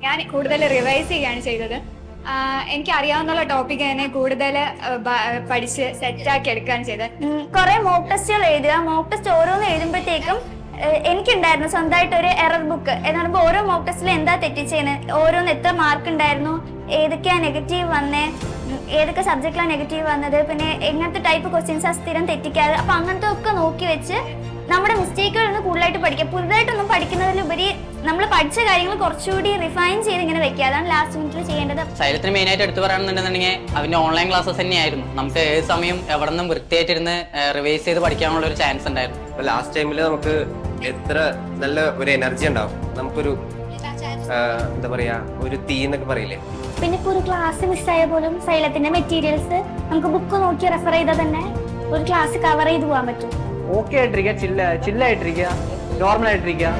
ഞാൻ കൂടുതൽ റിവൈസ് ചെയ്യാണ് ചെയ്തത്. എനിക്ക് അറിയാവുന്ന ടോപ്പിക് തന്നെ കൂടുതൽ പഠിച്ച് സെറ്റാക്കി എടുക്കുകയാണ് ചെയ്തത്. കുറെ മോക്ക് ടെസ്റ്റുകൾ എഴുതുക. മോക്ക് ടെസ്റ്റ് ഓരോന്ന് എഴുതുമ്പോഴത്തേക്കും എനിക്കുണ്ടായിരുന്നു സ്വന്തമായിട്ട് ഒരു എറർ ബുക്ക് എന്ന് പറയുമ്പോൾ ഓരോ മോക്ക് ടെസ്റ്റിലും എന്താ തെറ്റിച്ചേന്ന്, ഓരോന്ന് എത്ര മാർക്ക് ഉണ്ടായിരുന്നു, ഏതൊക്കെയാ നെഗറ്റീവ് വന്നേ, ഏതൊക്കെ സബ്ജക്റ്റിലാണ് നെഗറ്റീവ് വന്നത്, പിന്നെ എങ്ങനത്തെ ടൈപ്പ് ക്വസ്റ്റ്യൻസ് സ്ഥിരം തെറ്റിക്കാതെ. അപ്പൊ അങ്ങനത്തെ ഒക്കെ നോക്കി വെച്ച് നമ്മുടെ മിസ്റ്റേക്കുകൾ ഒന്ന് കൂടുതലായിട്ട് പഠിക്കുക. പുതുതായിട്ടൊന്നും പഠിക്കുന്നതിലുപരി നമ്മൾ പഠിച്ച കാര്യങ്ങൾ കുറച്ചുകൂടി റിഫൈൻ ചെയ്ത് ഇങ്ങനെ വെക്കുക. അതാണ് ലാസ്റ്റ് മിനിറ്റിൽ ചെയ്യേണ്ടത്. ശൈലത്തിന് മെയിൻ ആയിട്ട് എടുത്തു പറയുകയാണെന്നുണ്ടെങ്കിൽ അവന്റെ ഓൺലൈൻ ക്ലാസ്സസ് തന്നെയായിരുന്നു. നമുക്ക് ഏത് സമയം എവിടെ നിന്നും വൃത്തിയായിട്ടിരുന്ന് റിവൈസ് ചെയ്ത് പഠിക്കാനുള്ള ഒരു ചാൻസ് ഉണ്ടായിരുന്നു. ലാസ്റ്റ് ടൈമിൽ നമുക്ക് എത്ര നല്ല ഒരു എനർജി ഉണ്ടാവും, നമുക്കൊരു എന്താ പറയാ ഒരു തീ എന്നൊക്കെ പറയില്ലേ. പിന്നെ ഇപ്പോൾ ഒരു ക്ലാസ് മിസ്സായ പോലും സൈലത്തിന്റെ മെറ്റീരിയൽസ് നമുക്ക് ബുക്ക് നോക്കി റെഫർ ചെയ്താൽ തന്നെ ഒരു ക്ലാസ് കവർ ചെയ്ത് പോകാൻ പറ്റും. ഓക്കെ ആയിട്ടിരിക്കുക, ചില്ലായിട്ടിരിക്കുക, നോർമൽ ആയിട്ടിരിക്കുക.